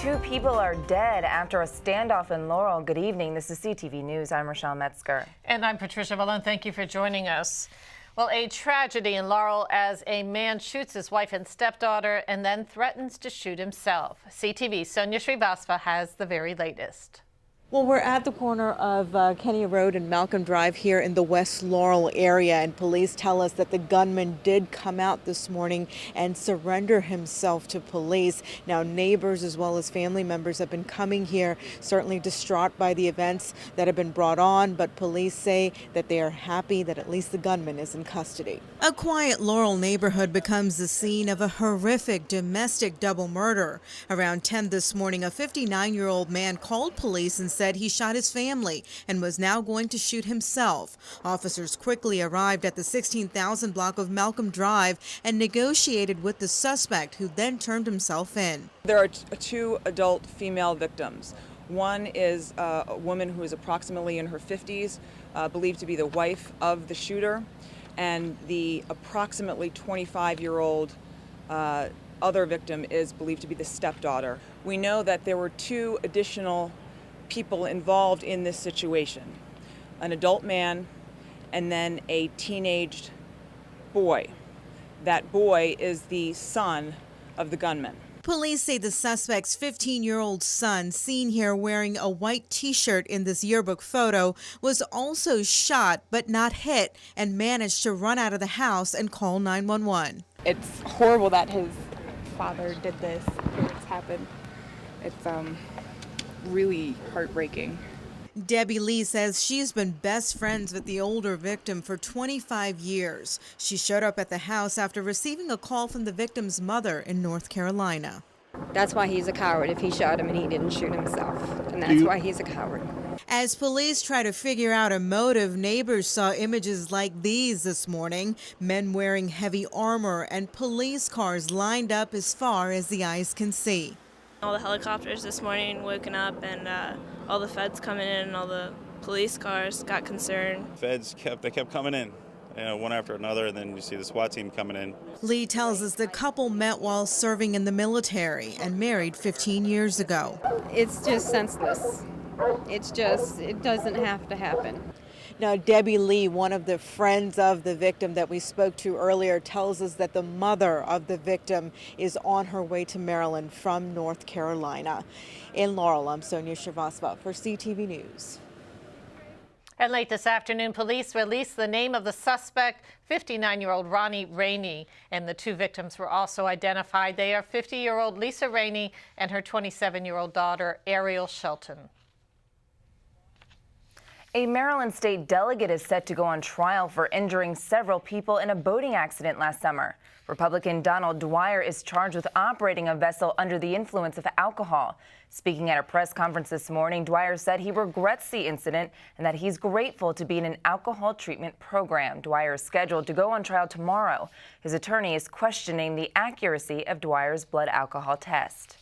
Two people are dead after a standoff in Laurel. Good evening. This is CTV News. I'm Rochelle Metzger. And I'm Patricia Vallone. Thank you for joining us. Well, a tragedy in Laurel as a man shoots his wife and stepdaughter and then threatens to shoot himself. CTV's Sonia Srivastava has the very latest. Well, we're at the corner of Kenny Road and Malcolm Drive here in the West Laurel area, and police tell us that the gunman did come out this morning and surrender himself to police. Now, neighbors as well as family members have been coming here, certainly distraught by the events that have been brought on, but police say that they are happy that at least the gunman is in custody. A quiet Laurel neighborhood becomes the scene of a horrific domestic double murder. Around 10 this morning, a 59-year-old man called police and said he shot his family and was now going to shoot himself. Officers quickly arrived at the 16,000 block of Malcolm Drive and negotiated with the suspect, who then turned himself in. There are two adult female victims. One is a woman who is approximately in her 50s, believed to be the wife of the shooter, and the approximately 25-year-old other victim is believed to be the stepdaughter. We know that there were two additional people involved in this situation, an adult man and then a teenaged boy. That boy is the son of the gunman. Police say the suspect's 15-year-old son, seen here wearing a white t-shirt in this yearbook photo, was also shot but not hit and managed to run out of the house and call 911. It's horrible that his father did this. It's happened. It's really heartbreaking. Debbie Lee says she's been best friends with the older victim for 25 years. She showed up at the house after receiving a call from the victim's mother in North Carolina. That's why he's a coward, if he shot him and he didn't shoot himself. And that's why he's a coward. As police try to figure out a motive, neighbors saw images like these this morning. Men wearing heavy armor and police cars lined up as far as the eyes can see. All the helicopters this morning waking up, and all the feds coming in and all the police cars got concerned. Feds kept coming in, one after another, and then you see the SWAT team coming in. Lee tells us the couple met while serving in the military and married 15 years ago. It's just senseless. It doesn't have to happen. Now, Debbie Lee, one of the friends of the victim that we spoke to earlier, tells us that the mother of the victim is on her way to Maryland from North Carolina. In Laurel, I'm Sonia Srivastava for CTV News. And late this afternoon, police released the name of the suspect, 59-year-old Ronnie Rainey, and the two victims were also identified. They are 50-year-old Lisa Rainey and her 27-year-old daughter, Ariel Shelton. A Maryland state delegate is set to go on trial for injuring several people in a boating accident last summer. Republican Donald Dwyer is charged with operating a vessel under the influence of alcohol. Speaking at a press conference this morning, Dwyer said he regrets the incident and that he's grateful to be in an alcohol treatment program. Dwyer is scheduled to go on trial tomorrow. His attorney is questioning the accuracy of Dwyer's blood alcohol test.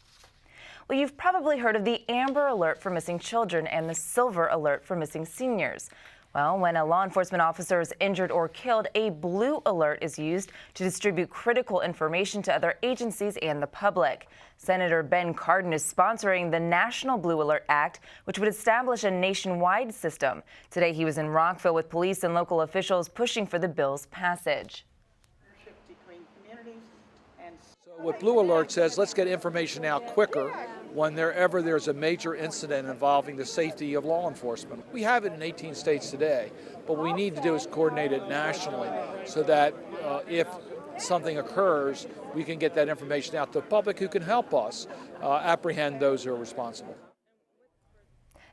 Well, you've probably heard of the Amber Alert for missing children and the Silver Alert for missing seniors. Well, when a law enforcement officer is injured or killed, a Blue Alert is used to distribute critical information to other agencies and the public. Senator Ben Cardin is sponsoring the National Blue Alert Act, which would establish a nationwide system. Today, he was in Rockville with police and local officials pushing for the bill's passage. So what Blue Alert says, let's get information out quicker whenever there's a major incident involving the safety of law enforcement. We have it in 18 states today, but what we need to do is coordinate it nationally so that if something occurs, we can get that information out to the public who can help us apprehend those who are responsible.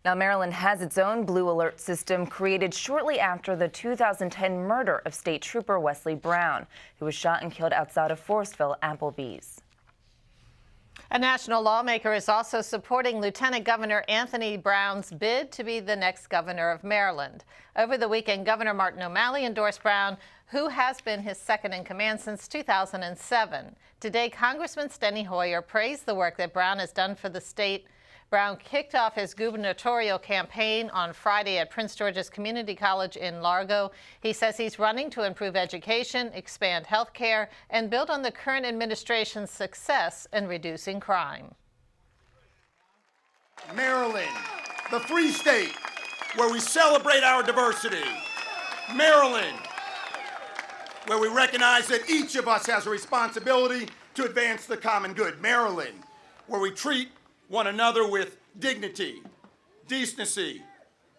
Now, Maryland has its own Blue Alert system created shortly after the 2010 murder of State Trooper Wesley Brown, who was shot and killed outside of Forestville Applebee's. A national lawmaker is also supporting Lieutenant Governor Anthony Brown's bid to be the next governor of Maryland. Over the weekend, Governor Martin O'Malley endorsed Brown, who has been his second in command since 2007. Today, Congressman Steny Hoyer praised the work that Brown has done for the state. Brown kicked off his gubernatorial campaign on Friday at Prince George's Community College in Largo. He says he's running to improve education, expand health care, and build on the current administration's success in reducing crime. Maryland, the free state where we celebrate our diversity. Maryland, where we recognize that each of us has a responsibility to advance the common good. Maryland, where we treat one another with dignity, decency,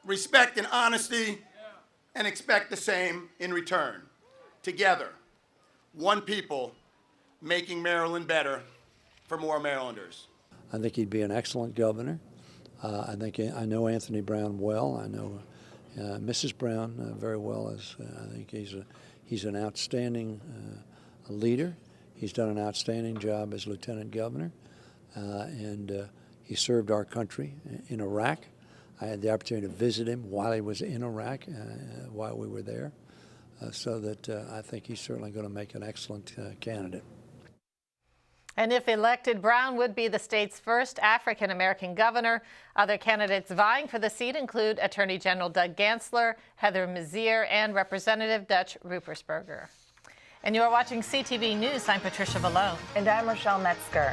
respect and honesty, and expect the same in return. Together, one people, making Maryland better for more Marylanders. I think he'd be an excellent governor. I know Anthony Brown well. I know Mrs. Brown very well. I think he's an outstanding leader. He's done an outstanding job as lieutenant governor, and he served our country in Iraq. I had the opportunity to visit him while he was in Iraq, while we were there, so that I think he's certainly going to make an excellent candidate. And if elected, Brown would be the state's first African-American governor. Other candidates vying for the seat include Attorney General Doug Gansler, Heather Mazier, and Representative Dutch Rupersberger. And you are watching CTV News. I'm Patricia Vallone. And I'm Rochelle Metzger.